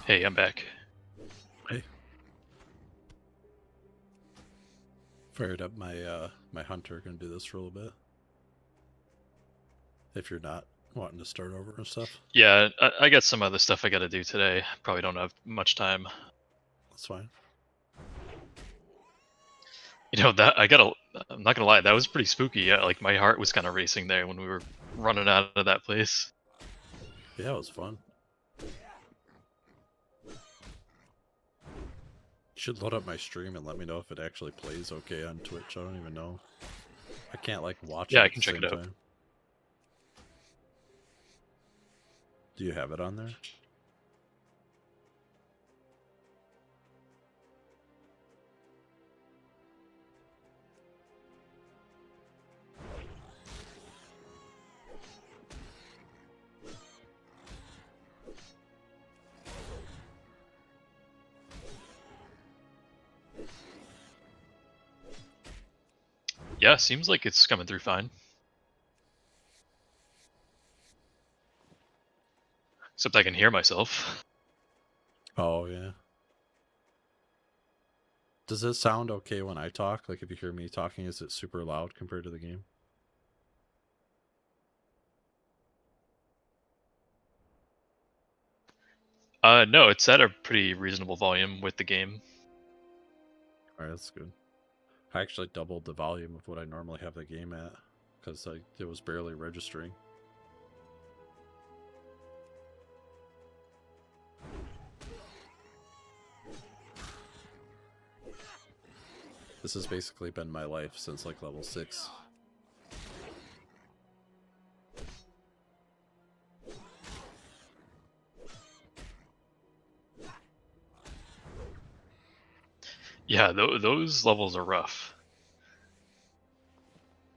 Hey, I'm back. Hey. Fired up my my hunter. Gonna do this for a little bit. If you're not wanting to start over and stuff, Yeah, I got some other stuff I got to do today. Probably don't have much time. that's fine. You know that I'm not gonna lie, that was pretty spooky. Yeah, like my heart was kind of racing there when we were running out of that place. Yeah, it was fun. You should load up my stream and let me know if it actually plays okay on Twitch. I don't even know. I can't like watch Yeah, it I at can the check same it out. time. Do you have it on there? Yeah, seems like it's coming through fine. Except I can hear myself. Oh yeah. Does it sound okay when I talk? Like if you hear me talking, is it super loud compared to the game? No, it's at a pretty reasonable volume with the game. Alright, that's good. I actually doubled the volume of what I normally have the game at because it was barely registering. This has basically been my life since like level 6. Yeah, those levels are rough.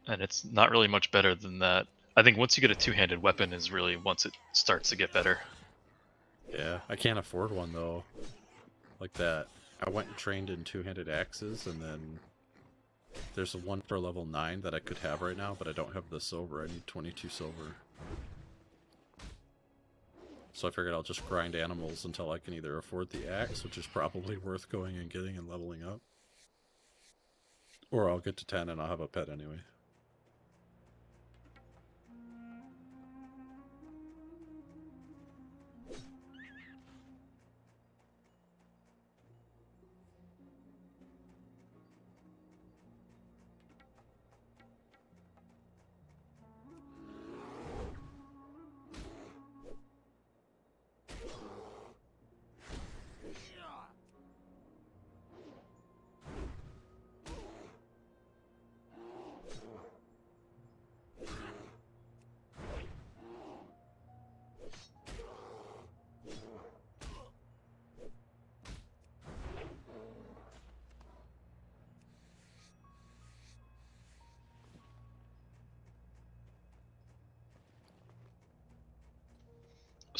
And it's not really much better than that. I think once you get a two-handed weapon is really once it starts to get better. Yeah, I can't afford one though. Like that. I went and trained in two-handed axes, and then there's one for level 9 that I could have right now, but I don't have the silver. I need 22 silver. So I figured I'll just grind animals until I can either afford the axe, which is probably worth going and getting and leveling up, or I'll get to 10 and I'll have a pet anyway.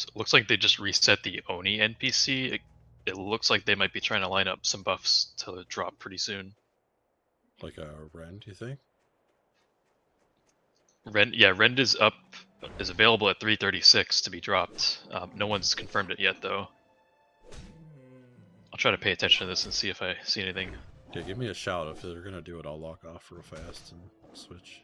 So it looks like they just reset the Oni NPC. It looks like they might be trying to line up some buffs to drop pretty soon. Like a Rend, you think? Rend is available at 336 to be dropped. No one's confirmed it yet, though. I'll try to pay attention to this and see if I see anything. Yeah, give me a shout if they're gonna do it. I'll lock off real fast and switch.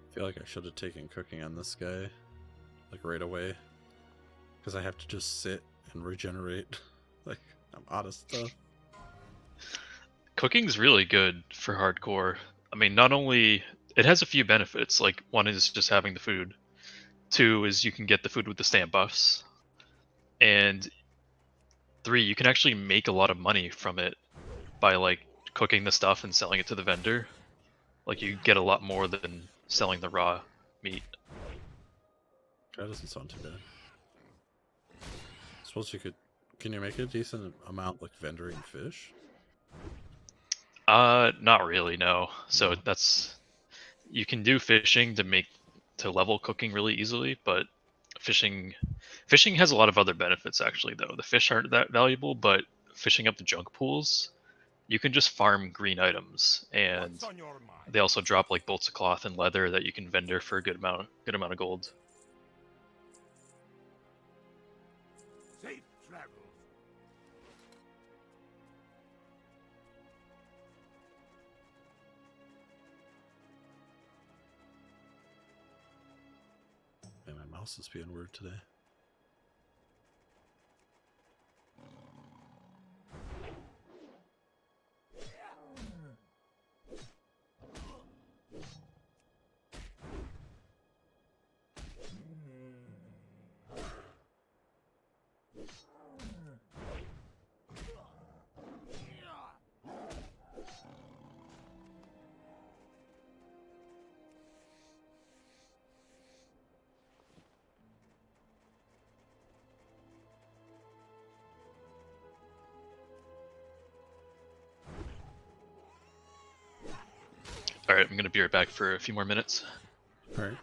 I feel like I should have taken cooking on this guy, like right away, because I have to just sit and regenerate. Like, I'm out of stuff. Cooking's really good for hardcore. I mean, not only it has a few benefits. Like one is just having the food. Two is you can get the food with the stamp buffs, and three, you can actually make a lot of money from it by like cooking the stuff and selling it to the vendor. Like you get a lot more than selling the raw meat. That doesn't sound too bad. I suppose you could. Can you make a decent amount like vendoring fish? Not really, no. So that's you can do fishing to level cooking really easily, but fishing has a lot of other benefits actually though. The fish aren't that valuable, but fishing up the junk pools, you can just farm green items, and they also drop like bolts of cloth and leather that you can vendor for a good amount of gold. Safe travels. Man, my mouse is being weird today. Alright, I'm gonna be right back for a few more minutes. Alright.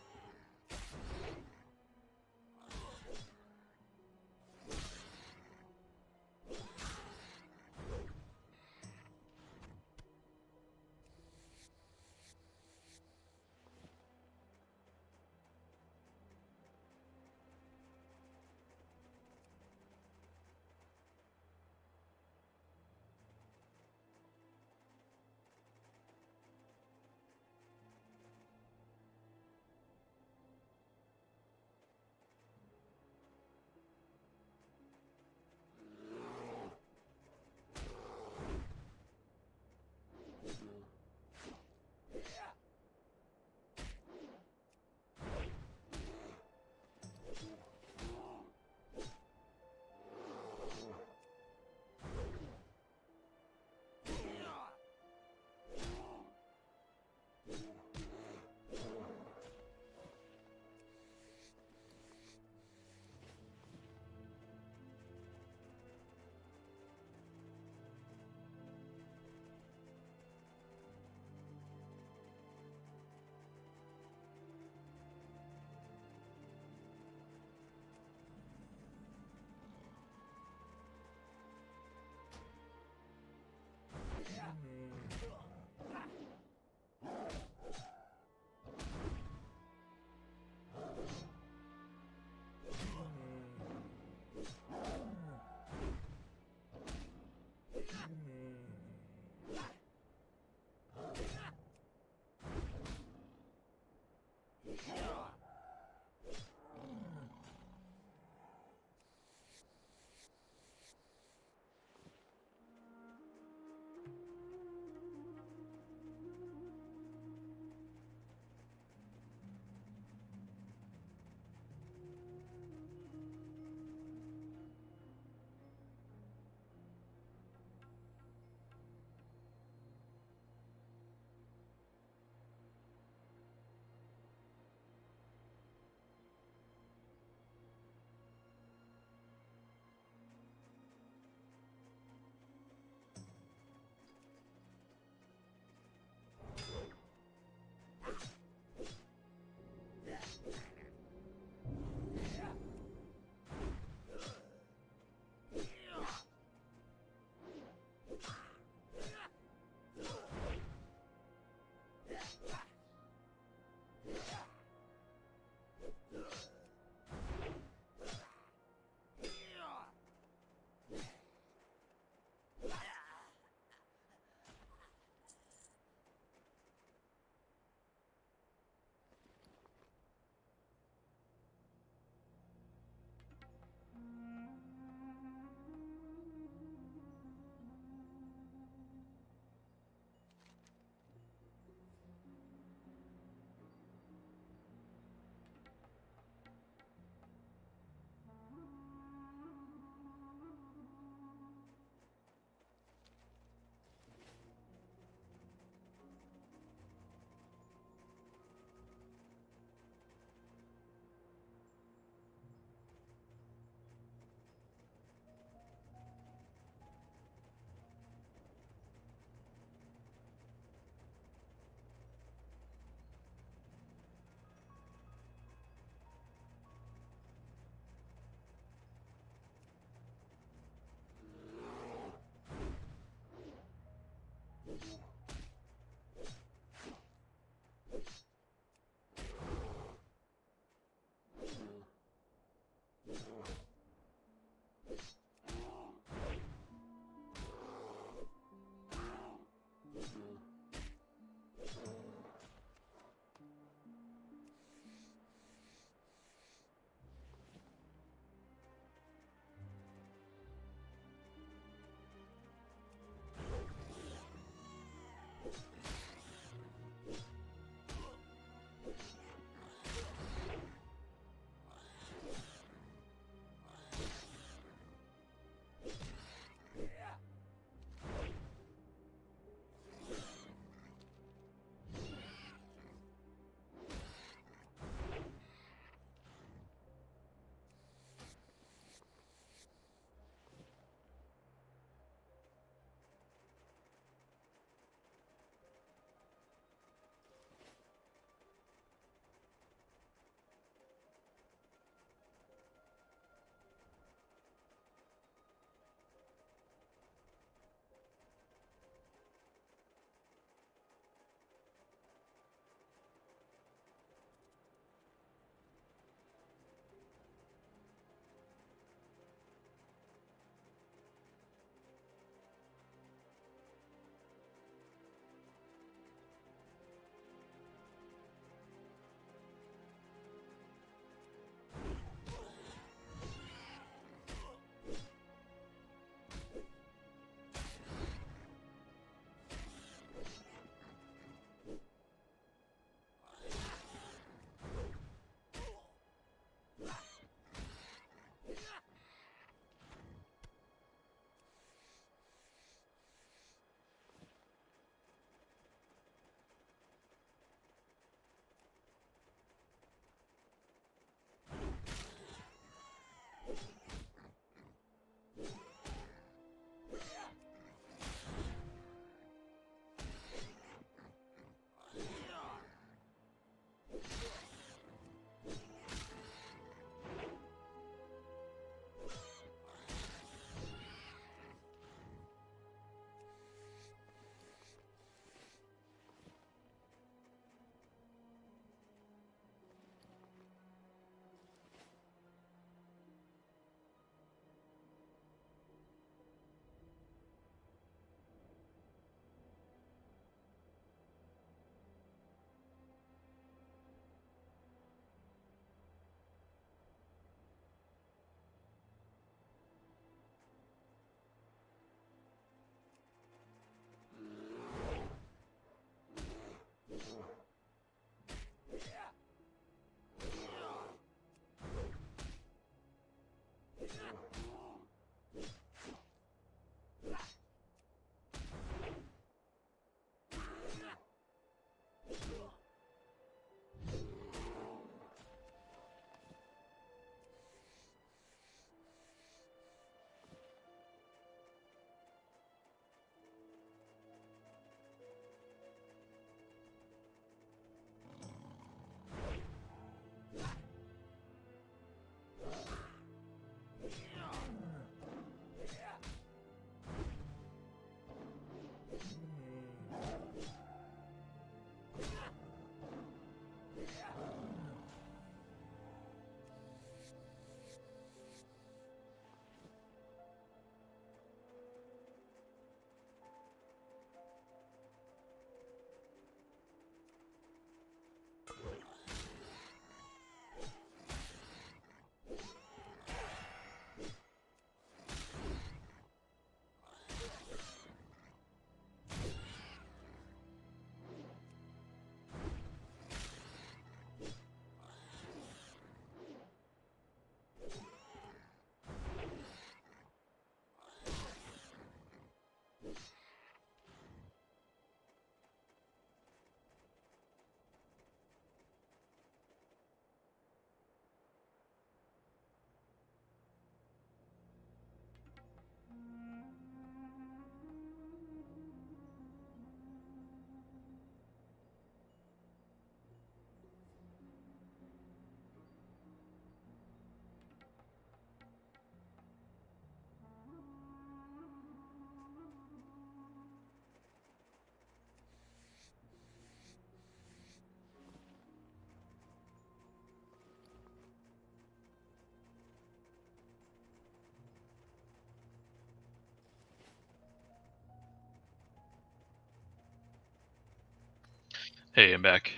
Hey, I'm back.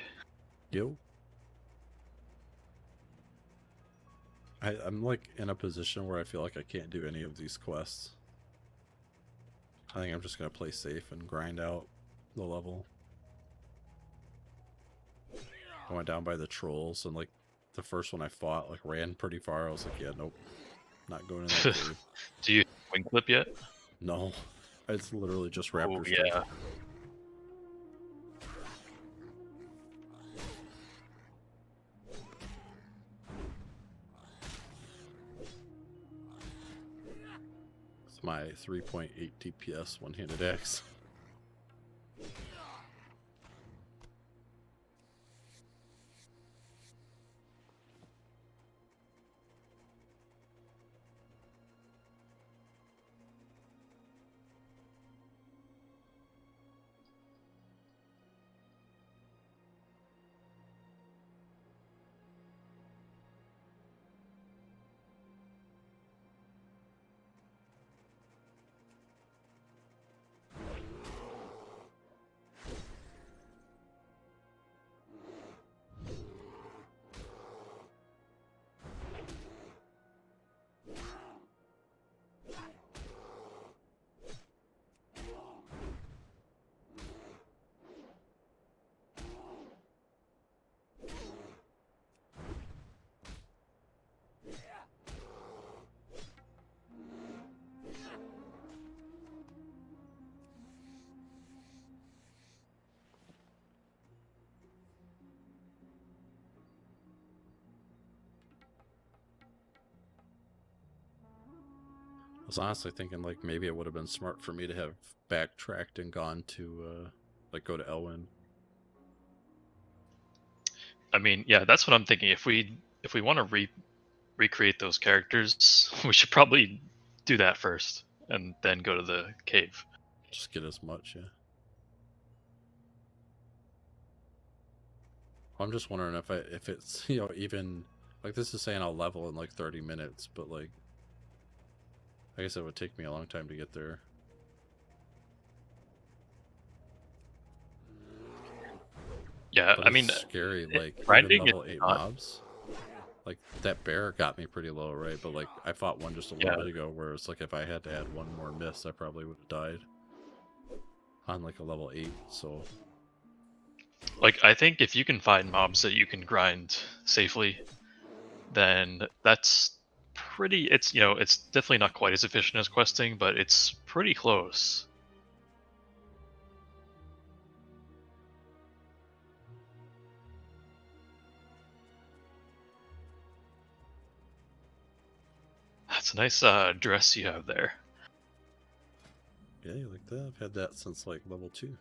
Yo. I'm like in a position where I feel like I can't do any of these quests. I think I'm just gonna play safe and grind out the level. I went down by the trolls and like the first one I fought like ran pretty far. I was like, yeah, nope, not going in that cave. Do you have wing clip yet? No, it's literally just Oh raptor yeah. stuff. It's my 3.8 DPS one-handed axe. I was honestly thinking like maybe it would have been smart for me to have backtracked and gone to like go to Elwyn. I mean, yeah, that's what I'm thinking. If we want to recreate those characters, we should probably do that first and then go to the cave. Just get as much, yeah. I'm just wondering if it's even like this is saying I'll level in like 30 minutes, but like I guess it would take me a long time to get there. Yeah, But I mean, scary. Like even grinding level is 8 not- mobs. Like that bear got me pretty low, right? But like I fought one just a little bit ago, where it's like if I had to add one more miss, I probably would have died on like a level 8. So like I think if you can find mobs that you can grind safely, then that's pretty. It's it's definitely not quite as efficient as questing, but it's pretty close. That's a nice dress you have there. yeah, you like that? I've had that since like level 2.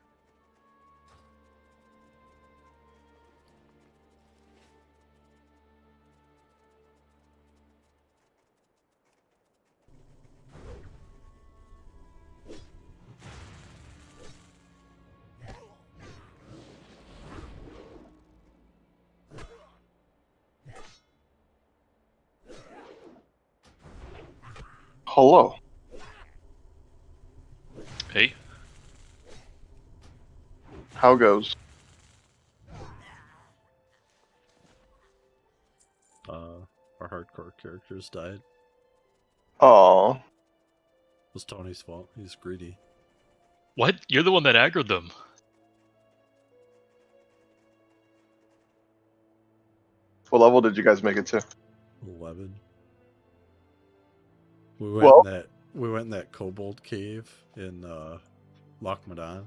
Hello. Hey, How goes? Our hardcore characters died. It Aw. was Tony's fault. He's greedy. what? You're the one that aggroed them. What level did you guys make it to? 11. We went in that kobold cave in Loch Modan.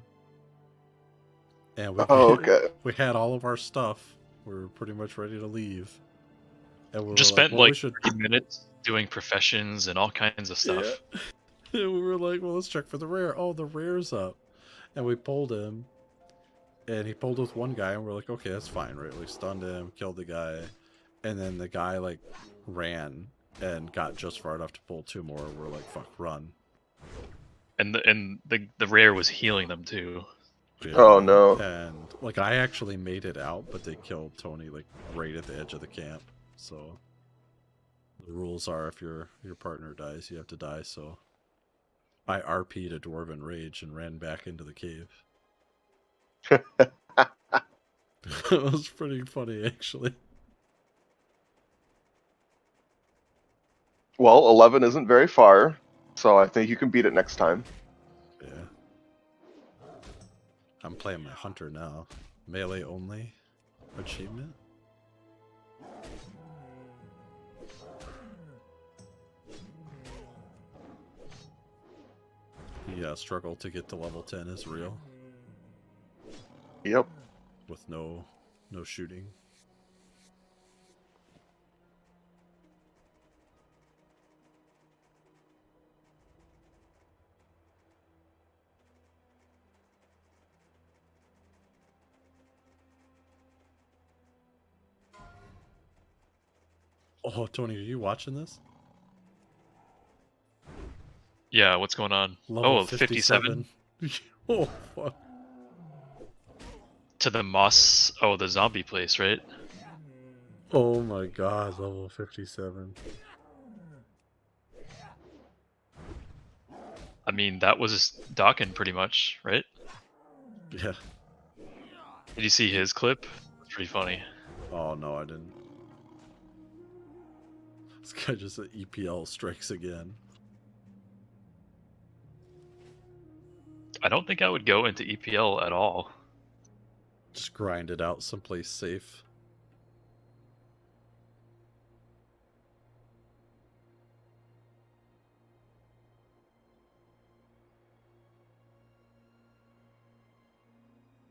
And Oh, okay. we had all of our stuff. We were pretty much ready to leave. And we Just were like, spent well, we like should 30 minutes doing professions and all kinds of stuff. Yeah. And we were like, well, let's check for the rare. Oh, the rare's up. And we pulled him. And he pulled with one guy, and we're like, okay, that's fine, right? We stunned him, killed the guy. And then the guy, like, ran and got just far enough to pull 2 more. We're like, fuck, run. And the rare was healing them too. Yeah. Oh, no. And, like, I actually made it out, but they killed Tony, like, right at the edge of the camp. So, the rules are if your partner dies, you have to die, so... I RP'd a Dwarven Rage and ran back into the cave. That was pretty funny, actually. Well, 11 isn't very far, so I think you can beat it next time. Yeah. I'm playing my hunter now. Melee only achievement. Yeah, struggle to get to level 10 is real. Yep. With no shooting. Oh, Tony, are you watching this? Yeah, what's going on? Level Oh, 57 Oh, fuck. to the Moss. Oh, the zombie place, right? Oh my god, level 57. I mean, that was Dawkins pretty much, right? Yeah. Did you see his clip? It's pretty funny. Oh no, I didn't. This guy just EPL strikes again. I don't think I would go into EPL at all. Just grind it out someplace safe.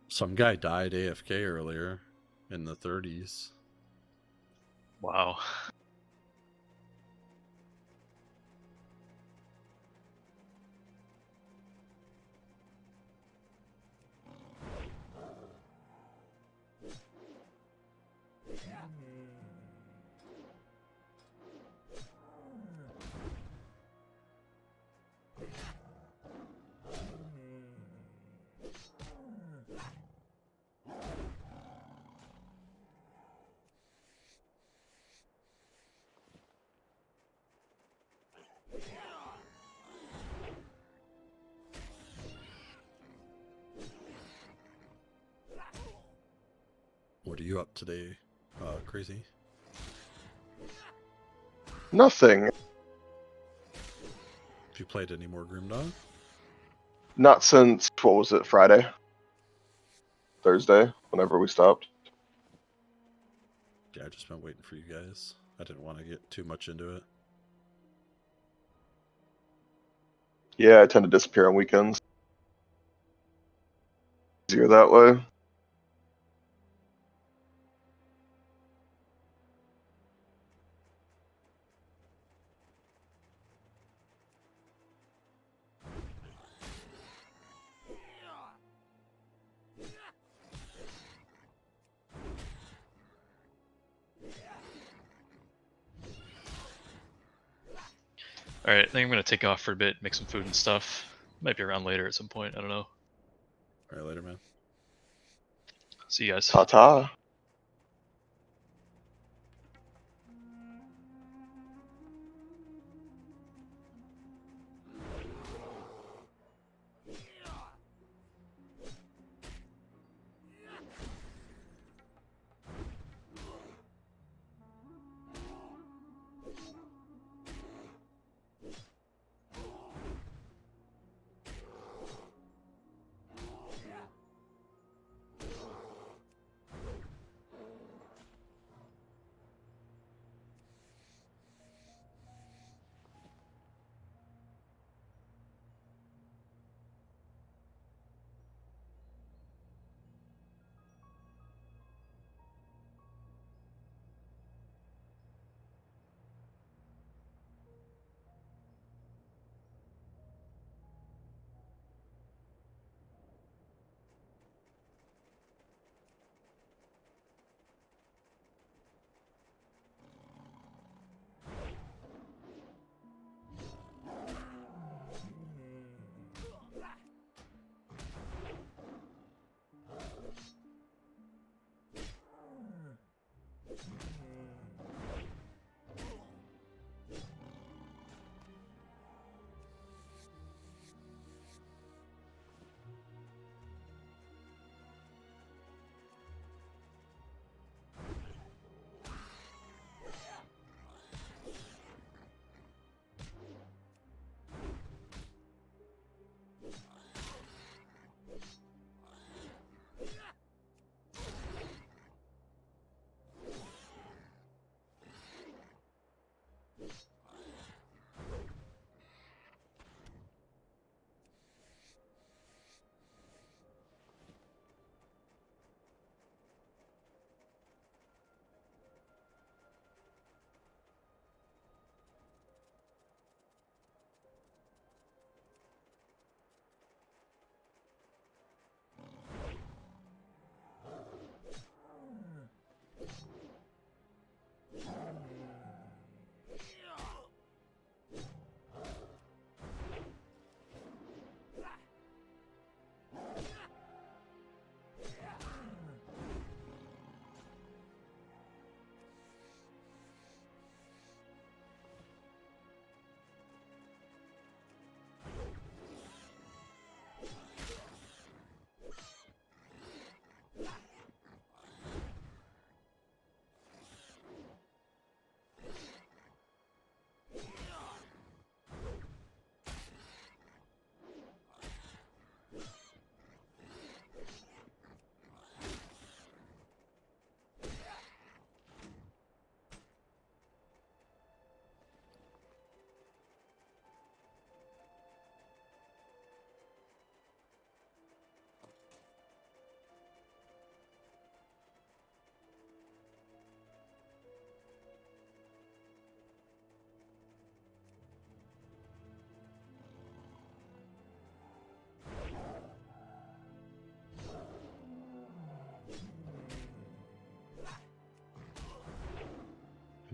Some guy died AFK earlier in the 30s. Wow. What are you up today, Crazy? Nothing. Have you played any more Grimdog? Not since, what was it, Friday? Thursday, whenever we stopped. Yeah, I've just been waiting for you guys. I didn't want to get too much into it. Yeah, I tend to disappear on weekends. Easier that way. Alright, I think I'm gonna take off for a bit, make some food and stuff. Might be around later at some point, I don't know. Alright, later, man. See you guys. Ta-ta.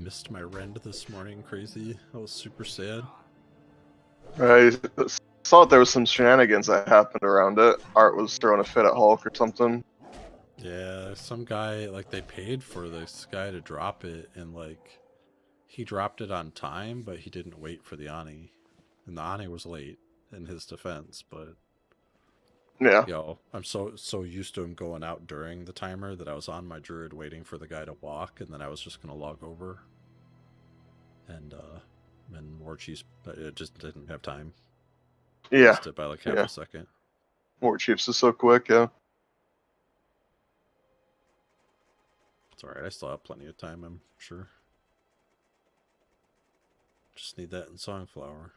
missed my rend this morning. Crazy. I was super sad. I saw there was some shenanigans that happened around it. Art was throwing a fit at Hulk or something. Yeah, some guy, like, they paid for this guy to drop it, and, like, he dropped it on time, but he didn't wait for the Ani. And the Ani was late, in his defense, but, Yeah. yo, I'm so used to him going out during the timer that I was on my druid waiting for the guy to walk, and then I was just gonna log over. And War Chiefs, it just didn't have time. Yeah. Missed it by, like, half Yeah. a second. War Chiefs is so quick, yeah. It's alright, I still have plenty of time, I'm sure. Just need that in Songflower.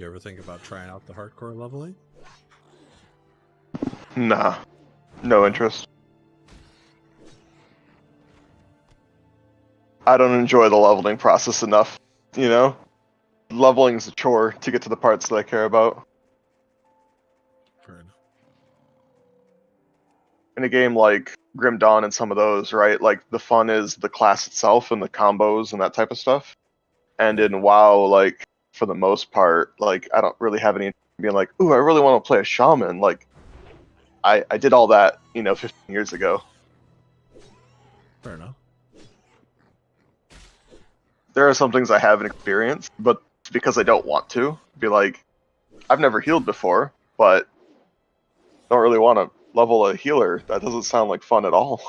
you ever think about trying out the hardcore leveling? Nah, no interest. I don't enjoy the leveling process enough, you know? Leveling is a chore to get to the parts that I care about. Fair enough. In a game like Grim Dawn and some of those, right? Like, the fun is the class itself and the combos and that type of stuff. And in WoW, like, for the most part, like, I don't really have any being like, ooh, I really want to play a shaman. Like, I did all that, 15 years ago. Fair enough. There are some things I haven't experienced, but it's because I don't want to. Be like, I've never healed before, but don't really want to level a healer. That doesn't sound like fun at all.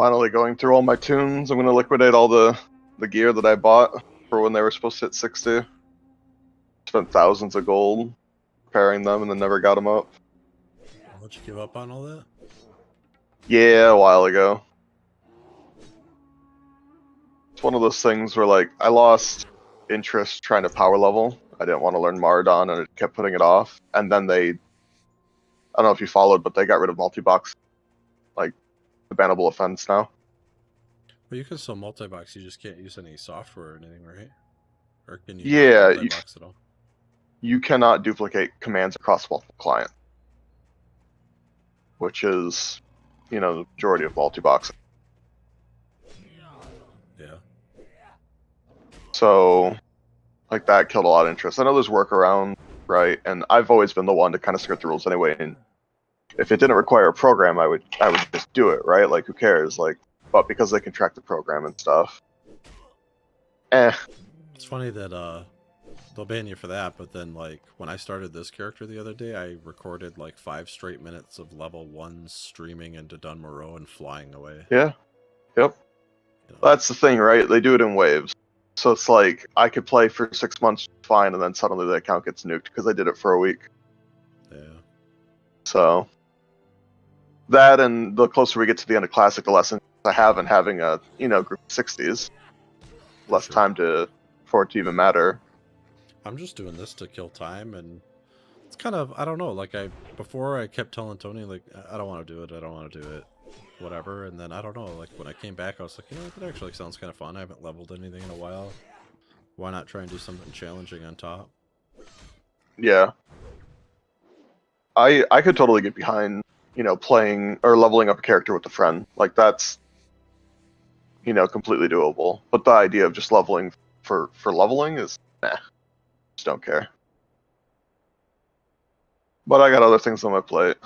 finally going through all my tunes. I'm gonna liquidate all the gear that I bought for when they were supposed to hit 60. Spent thousands of gold repairing them and then never got them up. Let you give up on all that? Yeah, a while ago. It's one of those things where like I lost interest trying to power level. I didn't want to learn Maraudon and it kept putting it off. And then I don't know if you followed, but they got rid of multi-box, like the bannable offense now. Well, you can still multi-box, you just can't use any software or anything, right? Or can you Yeah, not multi-box at all? You cannot duplicate commands across multiple clients, which is, the majority of multi-boxing. Yeah. So, like that killed a lot of interest. I know there's workaround, right? And I've always been the one to kind of skirt the rules anyway. And if it didn't require a program, I would just do it, right? Like, who cares? Like, but because they can track the program and stuff, It's funny that they'll ban you for that, but then like when I started this character the other day, I recorded like 5 straight minutes of level 1 streaming into Dun Moreau and flying away. Yeah. Yep. You know? That's the thing, right? They do it in waves. So it's like I could play for 6 months fine, and then suddenly the account gets nuked because I did it for a week. Yeah. So that, and the closer we get to the end of Classic, the less I have in having a group of 60s, less Sure. time for it to even matter. I'm just doing this to kill time, and it's kind of, I don't know, like before I kept telling Tony like I don't want to do it, I don't want to do it, whatever, and then I don't know, like when I came back I was like, that actually sounds kind of fun. I haven't leveled anything in a while. Why not try and do something challenging on top? Yeah. I could totally get behind, playing or leveling up a character with a friend. Like that's completely doable. But the idea of just leveling for leveling is just don't care. But I got other things on my plate.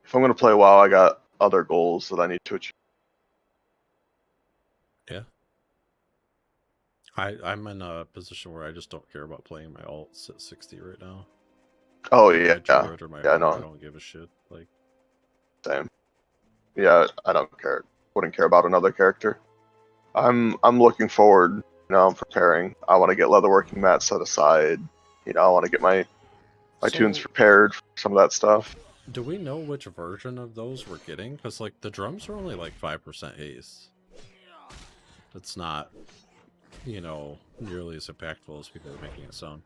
If I'm gonna play WoW, I got other goals that I need to achieve. Yeah. I'm in a position where I just don't care about playing my alts at 60 right now. Oh Like yeah, my druid or my yeah, hunter, no, I don't give a shit. Like same. Yeah, I don't care. Wouldn't care about another character. I'm looking forward. I'm preparing. I want to get leatherworking mat set aside. I want to get my tunes prepared for some of that stuff. Do we know which version of those we're getting? Because like the drums are only like 5% haste. It's not, nearly as impactful as people are making it sound.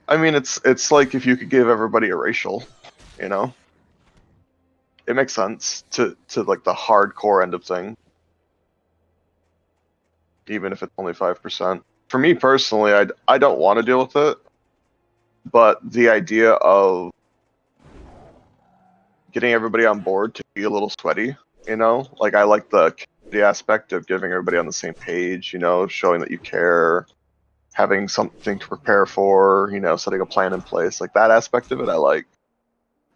I mean, it's like if you could give everybody a racial, it makes sense to like the hardcore end of thing, even if it's only 5%. For me personally, I don't want to deal with it, but the idea of getting everybody on board to be a little sweaty, like I like the aspect of getting everybody on the same page, showing that you care, having something to prepare for, setting a plan in place, like that aspect of it I like.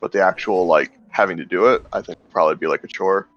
But the actual like having to do it, I think would probably be like a chore.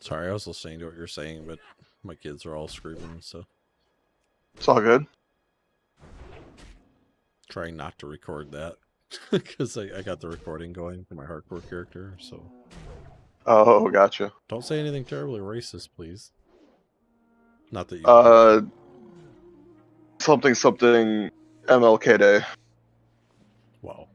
Sorry, I was listening to what you're saying, but my kids are all screaming, so It's all good. trying not to record that because I got the recording going for my hardcore character. So Oh, gotcha. don't say anything terribly racist, please. Not that you. Something MLK Day. Wow.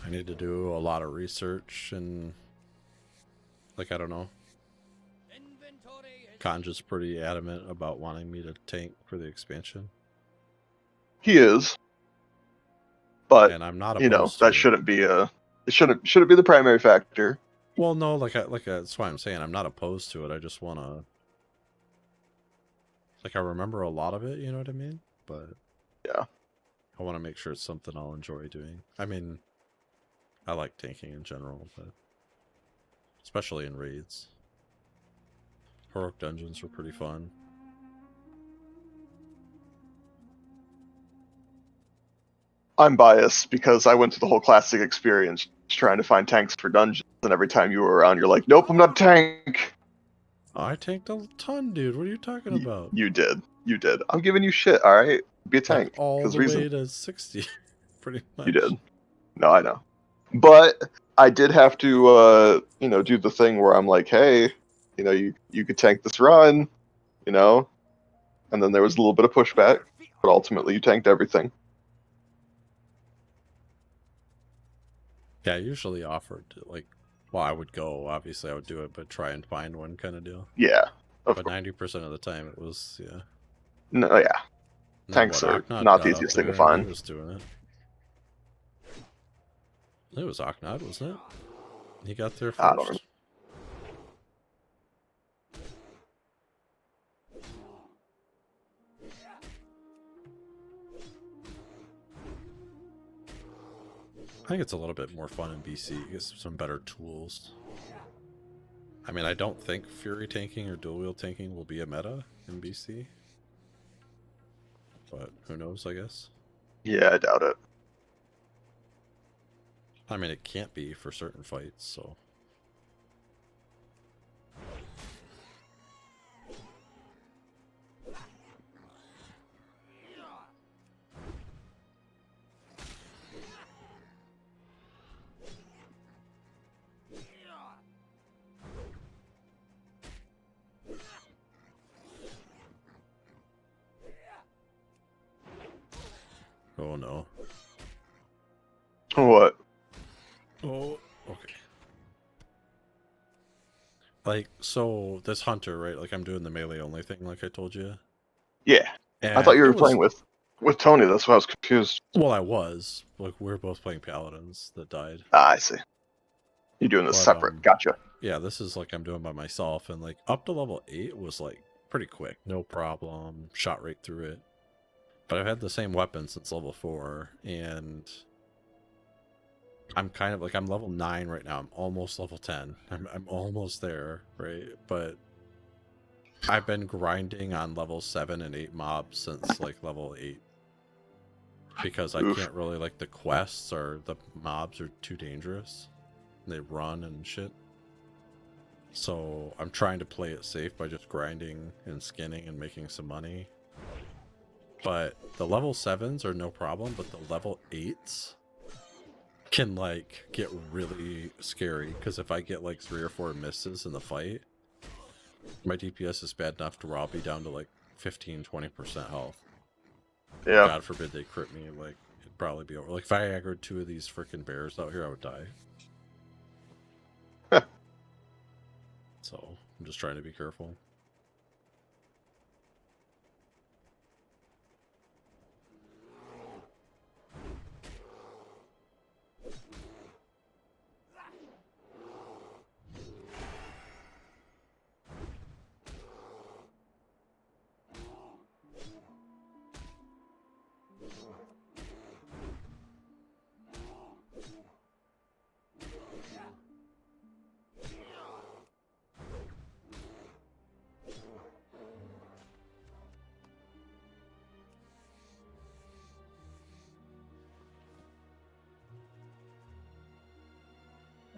I need to do a lot of research and, like, I don't know. Kanja's pretty adamant about wanting me to tank for the expansion. He is, but And I'm not you know opposed to that it. shouldn't be it shouldn't be the primary factor. Well, no, that's why I'm saying I'm not opposed to it. I just want to, like, I remember a lot of it, you know what I mean? But Yeah. I want to make sure it's something I'll enjoy doing. I mean, I like tanking in general, but especially in raids. Heroic dungeons were pretty fun. I'm biased because I went through the whole classic experience trying to find tanks for dungeons, and every time you were around, you're like, "Nope, I'm not a tank." Oh, I tanked a ton, dude. What are you talking about? You did. I'm giving you shit. All right, be a tank. Like all 'cause the reason. way to 60, pretty much. You did. No, I know. But I did have to, do the thing where I'm like, hey, you could tank this run, and then there was a little bit of pushback, but ultimately you tanked everything. Yeah, I usually offered to, like, well, I would go. Obviously, I would do it, but try and find one kind of deal. Yeah. But 90% of the time, it was, yeah. No, yeah. And Tanks what, are Aknod not got the up easiest thing to there and find. He was doing it. It was Aknod, wasn't it? He got there first. I don't remember. I think it's a little bit more fun in BC. You get some better tools. I mean, I don't think Fury tanking or dual wheel tanking will be a meta in BC. But who knows, I guess. Yeah, I doubt it. I mean, it can't be for certain fights, so. Oh no. What? Oh, okay. Like, so this hunter, right? Like, I'm doing the melee only thing, like I told you. Yeah. And I thought you were it was- playing with Tony. That's why I was confused. Well, I was. Like, we were both playing paladins that died. Ah, I see. You're doing this But, separate. Gotcha. Yeah, this is like I'm doing by myself, and like up to level 8 was like pretty quick, no problem, shot right through it. But I've had the same weapon since level 4, and I'm kind of like, I'm level 9 right now. I'm almost level 10. I'm almost there, right? But I've been grinding on level 7 and 8 mobs since like level 8. Because I Oof. can't really, like, the quests or the mobs are too dangerous. They run and shit. So I'm trying to play it safe by just grinding and skinning and making some money. But the level 7s are no problem, but the level 8s can, like, get really scary. Because if I get, like, 3 or 4 misses in the fight, my DPS is bad enough to where I'll be down to, like, 15-20% health. Yeah. God forbid they crit me, like, it'd probably be over. Like, if I aggroed 2 of these freaking bears out here, I would die. So, I'm just trying to be careful.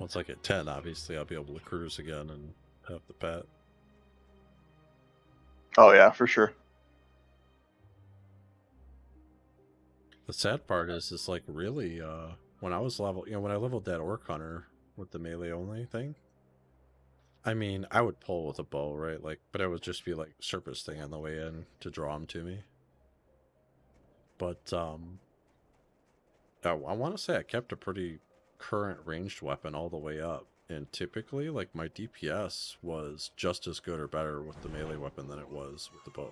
once I get 10, obviously I'll be able to cruise again and have the pet. Oh yeah, for sure. The sad part is like really, when I was when I leveled that Orc Hunter with the melee only thing, I mean, I would pull with a bow, right? Like, but it would just be like surface thing on the way in to draw them to me. But I want to say I kept a pretty current ranged weapon all the way up, and typically, like, my DPS was just as good or better with the melee weapon than it was with the bow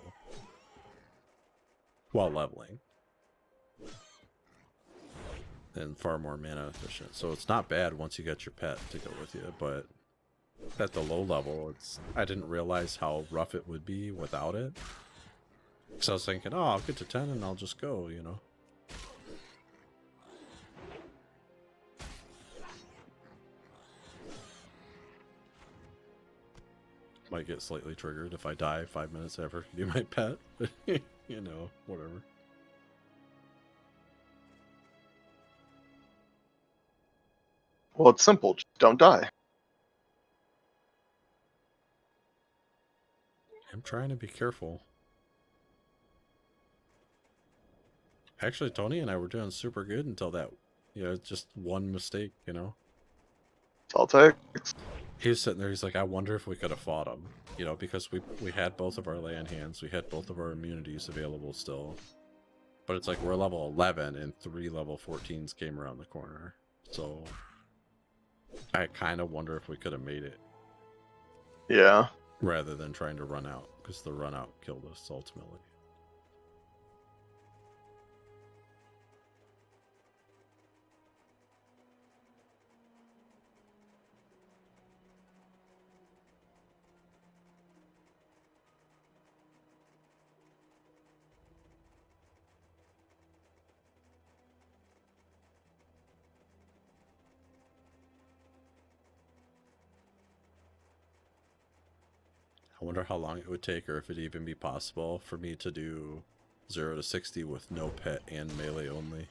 while leveling, and far more mana efficient. So it's not bad once you get your pet to go with you, but at the low level, I didn't realize how rough it would be without it. So I was thinking, oh, I'll get to 10 and I'll just go, you know. Might get slightly triggered if I die 5 minutes after I do my pet. You know, whatever. Well, it's simple. Just don't die. I'm trying to be careful. Actually, Tony and I were doing super good until that, just one mistake, you know. It's all it takes. He was sitting there, he's like, I wonder if we could have fought him, you know, because we had both of our land hands, we had both of our immunities available still. But it's like we're level 11 and 3 level 14s came around the corner. So I kind of wonder if we could have made it. Yeah. Rather than trying to run out, because the run out killed us ultimately. I wonder how long it would take, or if it'd even be possible for me to do 0 to 60 with no pet and melee only.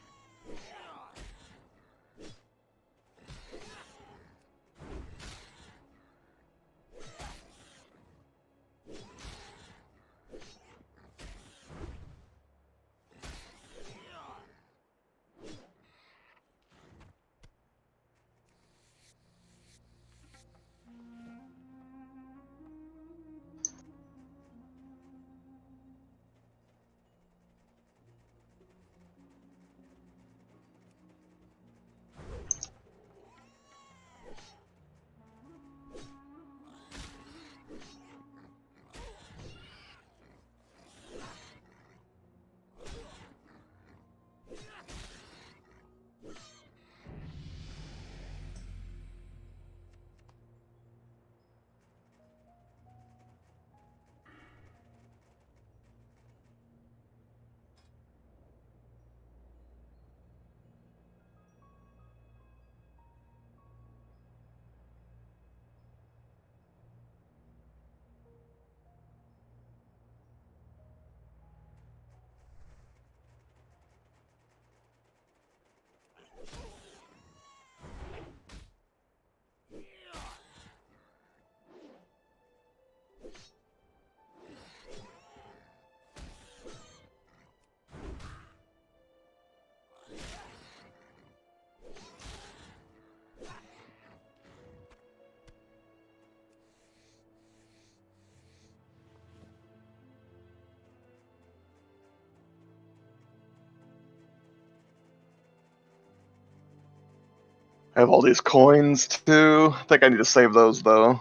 I have all these coins too. I think I need to save those though.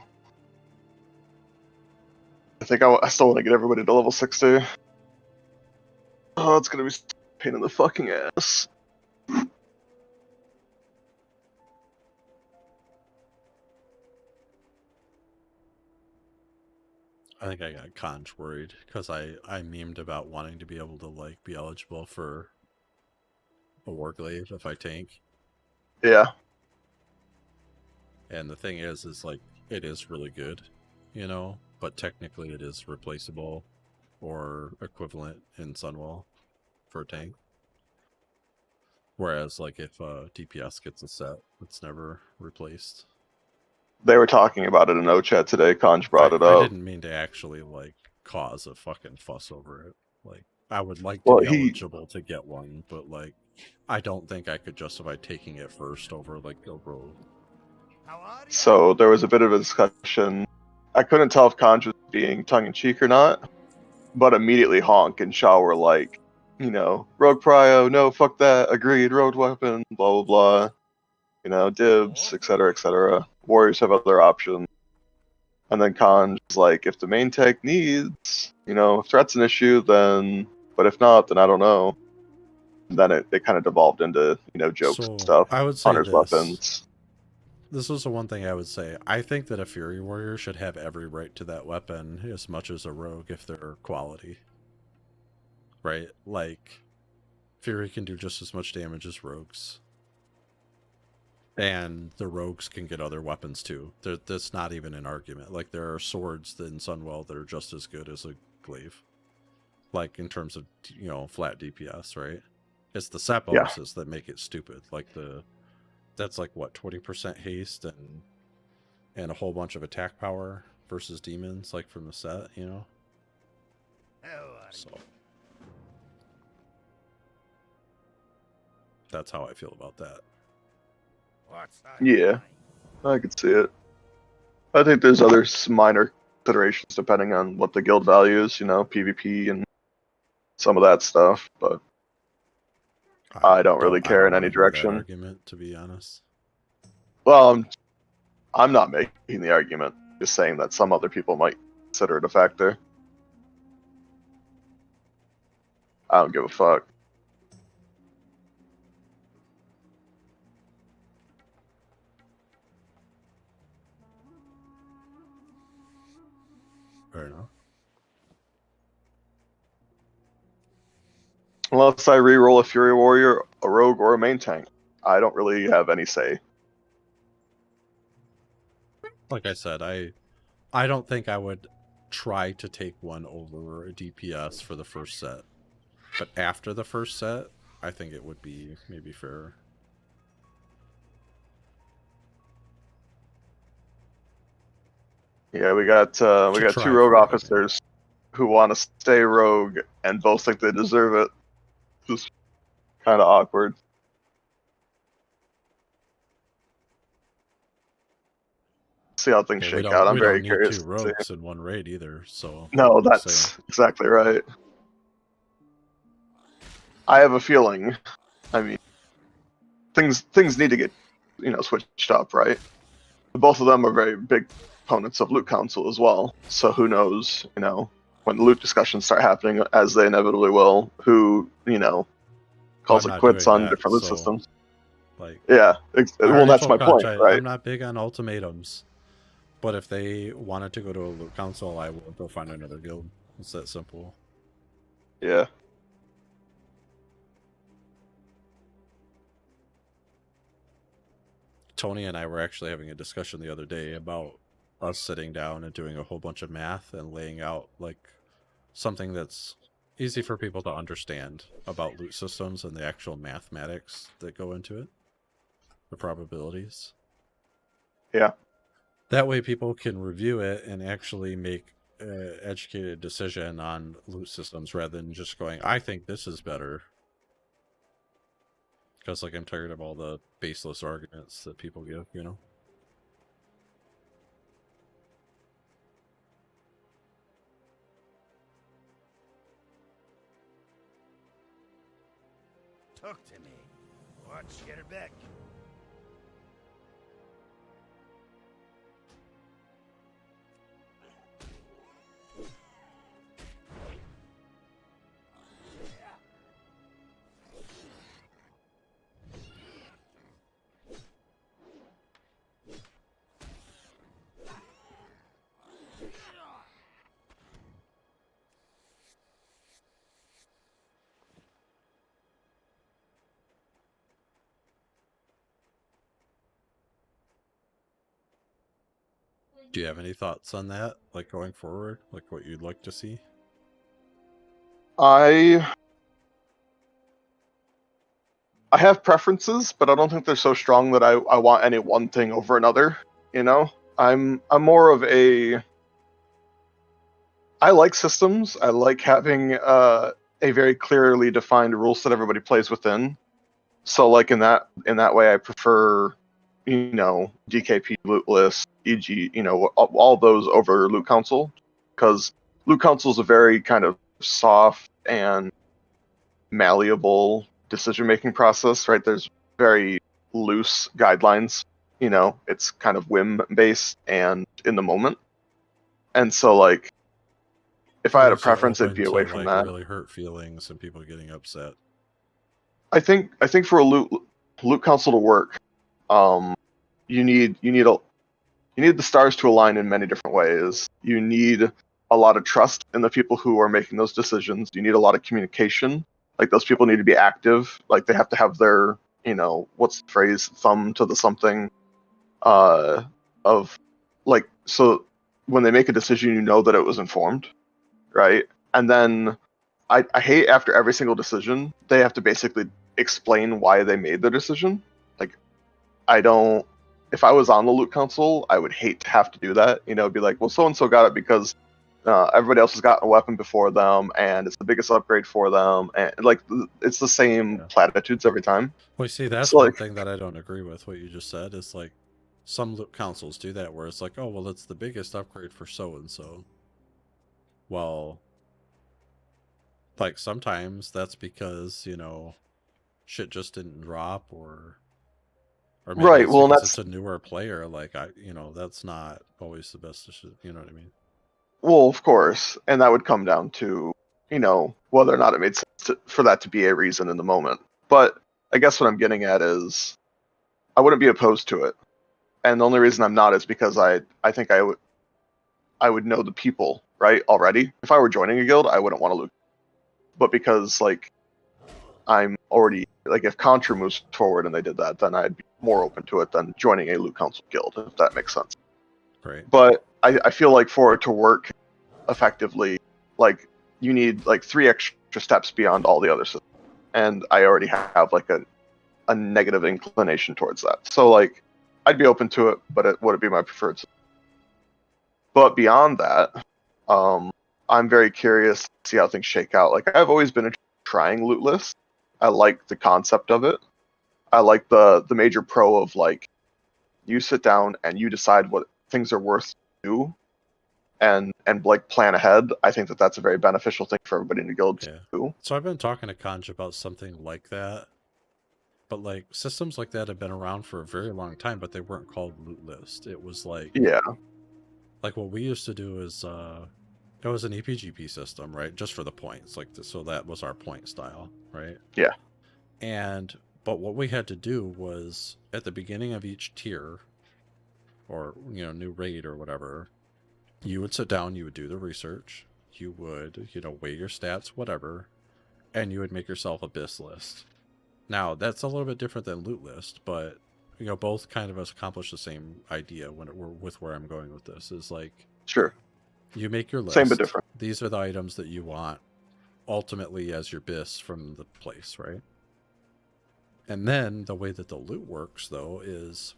I think I still want to get everybody to level 60. Oh, it's gonna be a pain in the fucking ass. I think I got conch worried because I memed about wanting to be able to like be eligible for a Warglaive if I tank. Yeah. And the thing is like it is really good, you know, but technically it is replaceable or equivalent in Sunwell for a tank. Whereas like if DPS gets a set, it's never replaced. They were talking about it in O-Chat today. Conj brought it I up. didn't mean to actually like cause a fucking fuss over it. Like, I would like to Well, be eligible to get one, but like, I don't think I could justify taking it first over like a rogue. How are you? So there was a bit of a discussion. I couldn't tell if Conj was being tongue-in-cheek or not, but immediately Honk and Shaw were like, you know, Rogue Prio, no, fuck that, agreed, rogue weapon, blah, blah, blah. You know, dibs, etc., etc. Warriors have other options. And then Conj is like, if the main tech needs, you know, if threat's an issue, then, but if not, then I don't know. And then it kind of devolved into, you know, jokes So, and stuff. I would say Hunter's this. weapons. This is the one thing I would say. I think that a Fury Warrior should have every right to that weapon as much as a rogue if they're quality. Right? Like, Fury can do just as much damage as rogues. And the rogues can get other weapons too. That's not even an argument. Like, there are swords in Sunwell that are just as good as a glaive. Like, in terms of, you know, flat DPS, right? It's the set bonuses that make it stupid. Like, that's like, what, 20% haste and a whole bunch of attack power versus demons, like, from the set, you know? How are So, you? that's how I feel about that. What's on Yeah. your mind? I could see it. I think there's other minor considerations depending on what the guild values, you know, PvP and some of that stuff, but I don't really care in any wanna hear that direction. argument, to be honest. Well, I'm not making the argument, just saying that some other people might consider it a factor. I don't give a fuck. Fair enough. Unless I reroll a Fury Warrior, a Rogue, or a main tank. I don't really have any say. Like I said, I don't think I would try to take one over a DPS for the first set. But after the first set, I think it would be maybe fairer. Yeah, we got try two rogue for it, officers who want to stay rogue and both think they deserve it. Just kind of awkward. See how things Yeah, shake out. I'm we very don't curious. need two To see. rogues in one raid either, so... No, just that's saying. exactly right. I have a feeling. I mean, things need to get, you know, switched up, right? Both of them are very big opponents of Loot Council as well. So who knows, you know, when the loot discussions start happening, as they inevitably will, who, you know, calls I'm it not quits doing on that, different loot so, systems. Like, Yeah, I well, already that's my told point, Conch, right? I'm not big on ultimatums. But if they wanted to go to a loot council, I will go find another guild. It's that simple. Yeah. Tony and I were actually having a discussion the other day about us sitting down and doing a whole bunch of math and laying out like something that's easy for people to understand about loot systems and the actual mathematics that go into it, the probabilities. Yeah. That way people can review it and actually make an educated decision on loot systems rather than just going, I think this is better. Because, like, I'm tired of all the baseless arguments that people give, you know? Talk to me. What's your back? Do you have any thoughts on that? Like, going forward? Like, what you'd like to see? I have preferences, but I don't think they're so strong that I want any one thing over another, you know? I'm more of a. I like systems. I like having a very clearly defined rule set everybody plays within. So like in that way, I prefer, DKP, loot list, e.g., all those over loot council, because loot council is a very kind of soft and malleable decision making process, right? There's very loose guidelines. It's kind of whim based and in the moment. And so like if I had a Leaves it preference, it'd open be to, away from like, that. really hurt feelings and people getting upset. I think for a loot council to work, you need the stars to align in many different ways. You need a lot of trust in the people who are making those decisions. You need a lot of communication. Like those people need to be active. Like they have to have their, what's the phrase, thumb to the something, of like, so when they make a decision, you know that it was informed, right? And then I hate after every single decision, they have to basically explain why they made the decision. Like, if I was on the loot council, I would hate to have to do that. Be like, well, so and so got it because everybody else has gotten a weapon before them, and it's the biggest upgrade for them, and like it's the same platitudes every time. Well, see, that's So, one like, thing that I don't agree with. What you just said is like some loot councils do that, where it's like, oh, well, it's the biggest upgrade for so and so. Well, like sometimes that's because shit just didn't drop, or maybe right. it's Well, because that's it's a newer player. Like that's not always the best decision. You know what I mean? well, of course, and that would come down to whether or not it made sense for that to be a reason in the moment. But I guess what I'm getting at is I wouldn't be opposed to it, and the only reason I'm not is because I think I would know the people, right, already. If I were joining a guild, I wouldn't want to loot, but because like I'm already like if Contra moves forward and they did that, then I'd be more open to it than joining a loot council guild, if that makes sense. Right. But I feel like for it to work effectively, like you need like 3 extra steps beyond all the other systems, and I already have like a negative inclination towards that. So like I'd be open to it, but it wouldn't be my preferred system. But beyond that, I'm very curious to see how things shake out. Like I've always been trying loot lists. I like the concept of it. I like the major pro of like you sit down and you decide what things are worth to do and like plan ahead. I think that's a very beneficial thing for everybody in the guild to do. So I've been talking to Conj about something like that. But like systems like that have been around for a very long time, but they weren't called loot list. It was like like what we used to do is it was an EPGP system, right? Just for the points, like so that was our point style, right? Yeah. But what we had to do was at the beginning of each tier, or new raid or whatever, you would sit down, you would do the research, you would weigh your stats, whatever, and you would make yourself a BIS list. Now that's a little bit different than loot list, but both kind of accomplish the same idea with where I'm going with this is like, sure, you make your list, same but different. These are the items that you want ultimately as your BIS from the place, right? And then the way that the loot works though is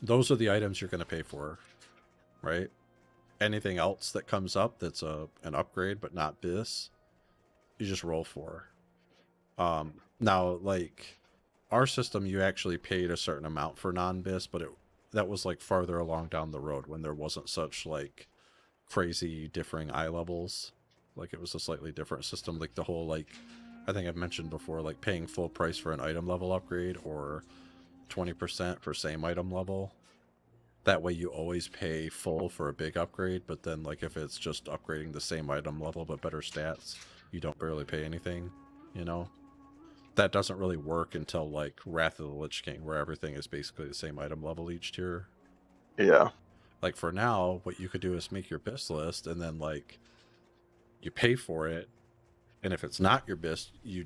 those are the items you're going to pay for, right? Anything else that comes up that's an upgrade but not BIS, you just roll for. Now, like our system, you actually paid a certain amount for non-BIS, but that was like farther along down the road when there wasn't such like crazy differing eye levels. Like it was a slightly different system. Like the whole like I think I've mentioned before, like paying full price for an item level upgrade or 20% for same item level. That way you always pay full for a big upgrade, but then like if it's just upgrading the same item level but better stats, you don't barely pay anything, That doesn't really work until like Wrath of the Lich King, where everything is basically the same item level each tier. Yeah. Like for now, what you could do is make your BIS list and then like you pay for it, and if it's not your BIS, you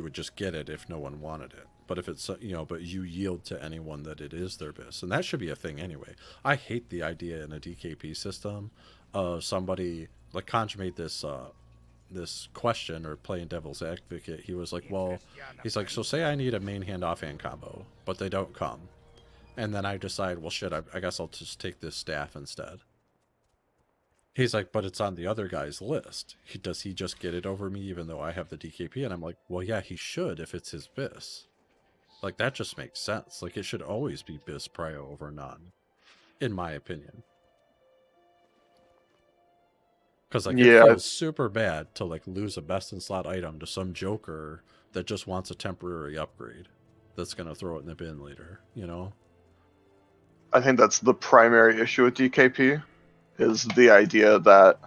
would just get it if no one wanted it. But if it's but you yield to anyone that it is their BIS, and that should be a thing anyway. I hate the idea in a DKP system of somebody like Conj made this question, or playing devil's advocate. He was like, well, he's like, so say I need a main hand offhand combo, but they don't come, And then I decide, well, shit, I guess I'll just take this staff instead. He's like, but it's on the other guy's list. Does he just get it over me even though I have the DKP? And I'm like, well, yeah, he should if it's his BIS. Like, that just makes sense. Like, it should always be BIS prio over none, in my opinion. Because, like, it Yeah. feels super bad to, like, lose a best-in-slot item to some joker that just wants a temporary upgrade that's going to throw it in the bin later, you know? I think that's the primary issue with DKP, is the idea that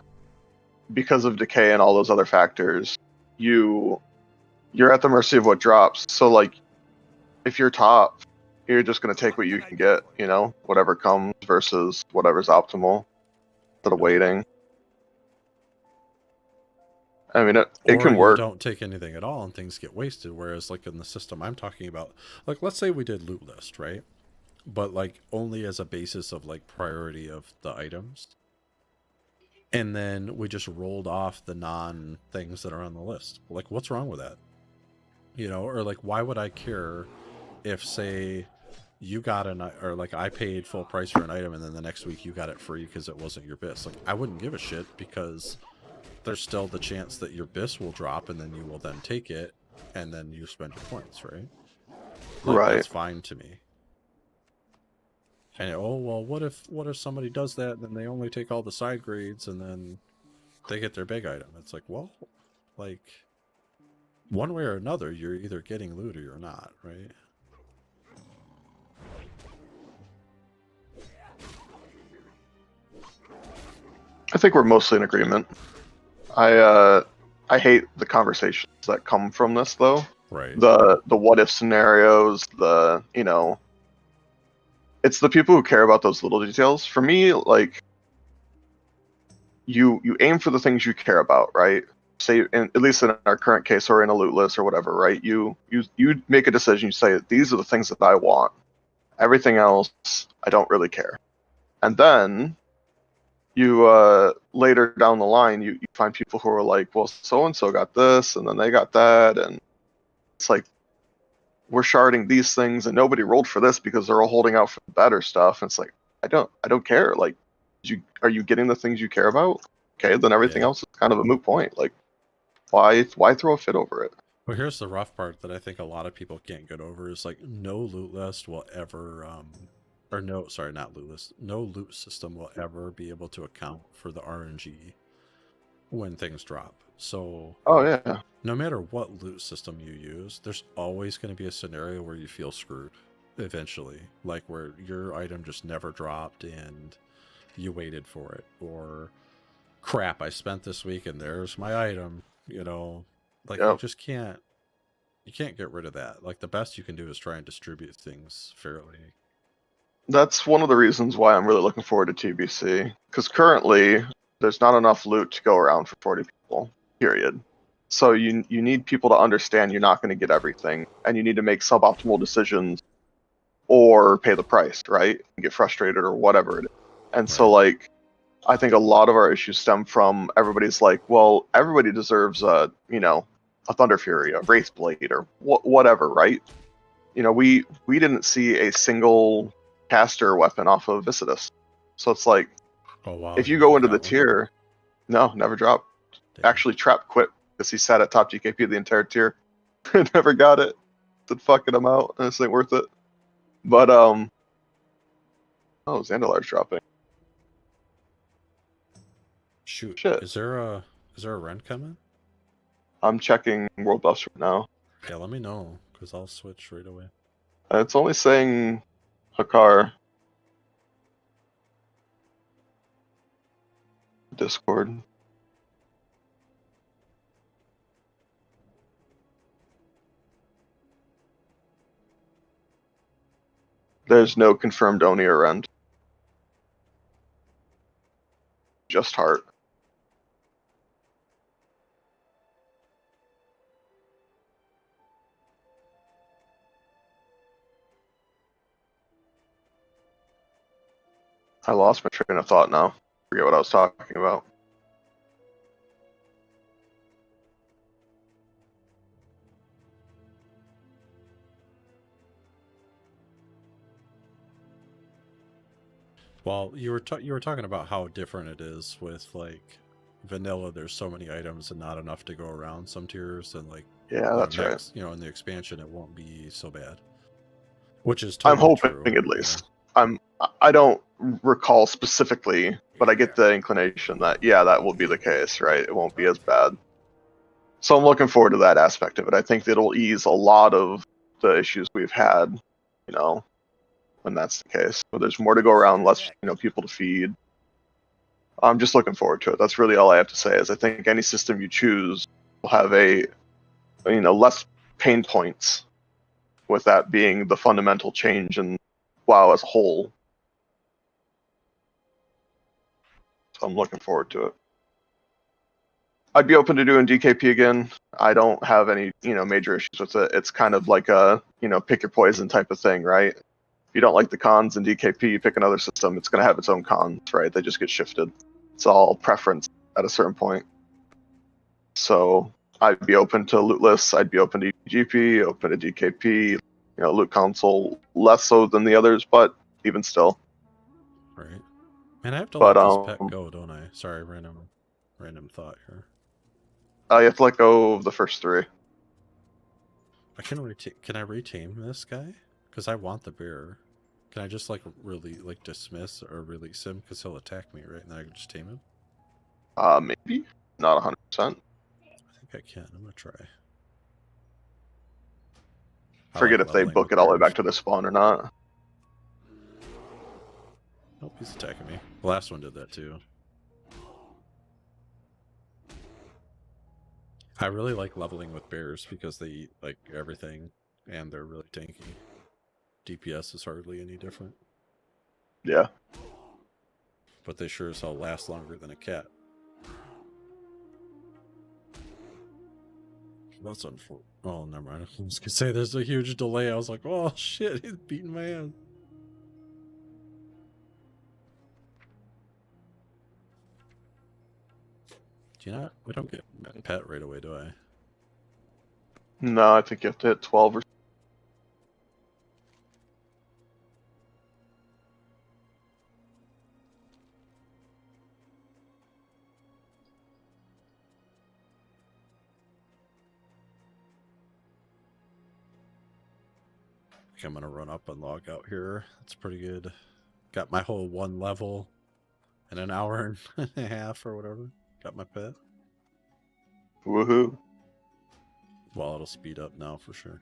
because of decay and all those other factors, you're at the mercy of what drops. So, like, if you're top, you're just going to take what you can get, you know, whatever comes versus whatever's optimal instead of waiting. I mean, it can Or work. you don't take anything at all and things get wasted. Whereas, like, in the system I'm talking about, like, let's say we did loot list, right? But, like, only as a basis of, like, priority of the items. And then we just rolled off the non-things that are on the list. Like, what's wrong with that? You know, or, like, why would I care if, say, you got or, like, I paid full price for an item and then the next week you got it free because it wasn't your BIS? Like, I wouldn't give a shit because there's still the chance that your BIS will drop and then you will then take it and then you spend your points, right? Like, Right. That's fine to me. And oh well, what if somebody does that and then they only take all the side grades and then they get their big item? It's like, well, like, one way or another, you're either getting loot or you're not, right? I think we're mostly in agreement. I hate the conversations that come from this, though. Right. The what if scenarios, you know, it's the people who care about those little details. For me, like, you aim for the things you care about, right? Say, at least in our current case, or in a loot list or whatever, right? You make a decision. You say, these are the things that I want. Everything else, I don't really care. And then you later down the line, you find people who are like, well, so and so got this, and then they got that, and it's like, we're sharding these things, and nobody rolled for this because they're all holding out for the better stuff. And it's like, I don't care. Like, are you getting the things you care about? Okay, then everything Yeah. else is kind of a moot point. Like, why throw a fit over it? Well, here's the rough part that I think a lot of people can't get over is, like, no loot list will ever or no, sorry, not loot list. No loot system will ever be able to account for the RNG when things drop. So, Oh yeah, no matter what loot system you use, there's always going to be a scenario where you feel screwed eventually, like where your item just never dropped and you waited for it, or crap, I spent this week and there's my item, you know, like Yep. you just can't get rid of that. Like, the best you can do is try and distribute things fairly. That's one of the reasons why I'm really looking forward to TBC, because currently there's not enough loot to go around for 40 people, period. So you need people to understand you're not going to get everything, and you need to make suboptimal decisions or pay the price, right? And get frustrated or whatever it is. And so, like, I think a lot of our issues stem from everybody's like, well, everybody deserves a Thunder Fury, a Wraith Blade, or whatever, right? You know, we didn't see a single caster weapon off of Viscidus. So it's like, Oh wow! if you you go never into the got one? tier, no, never dropped. Damn. Actually, Trap quit because he sat at top GKP the entire tier. Never got it. Said fucking him out. This ain't worth it. But oh, Zandalar's dropping. Shoot, Shit. is there a rent coming? I'm checking World Buffs right now. Yeah, let me know because I'll switch right away. It's only saying Hakar. Discord. There's no confirmed Oni or Rend. Just Heart. I lost my train of thought now. Forget what I was talking about. Well, you were talking about how different it is with like vanilla. There's so many items and not enough to go around some tiers, and like Yeah, that's right. next, in the expansion it won't be so bad. Which is I'm totally hoping true. at least. I don't recall specifically, but I get the inclination that that will be the case, right? It won't be as bad. So I'm looking forward to that aspect of it. I think that it'll ease a lot of the issues we've had, when that's the case. But there's more to go around, less, people to feed. I'm just looking forward to it. That's really all I have to say. Is I think any system you choose will have less pain points, with that being the fundamental change in WoW as a whole. So I'm looking forward to it. I'd be open to doing DKP again. I don't have any, major issues with it. It's kind of like a, pick your poison type of thing, right? If you don't like the cons in DKP, you pick another system. It's going to have its own cons, right? They just get shifted. It's all preference at a certain point. So I'd be open to lootless. I'd be open to GP, open to DKP, loot console, less so than the others, but even still. Right. Man, I have to But, let this pet go, don't I? Sorry, random thought here. You have to let go of the first 3. Can I retame this guy? Because I want the bear. Can I just really dismiss or release him? Because he'll attack me, right? And then I can just tame him? Maybe. Not 100%. I think I can. I'm gonna try. Forget if they book it all the way back to the spawn or not. Nope, he's attacking me. The last one did that too. I really like leveling with bears because they eat everything and they're really tanky. DPS is hardly any different. Yeah. But they sure as hell last longer than a cat. That's unfortunate. Oh, never mind. I was gonna say there's a huge delay. I was like, oh shit, he's beating my hand. Do you not? We don't get pet right away, do I? No, I think you have to hit 12 or. I think I'm gonna run up and log out here. That's pretty good. Got my whole 1 level in an hour and a half or whatever. Got my pet. Woohoo. Well, it'll speed up now for sure.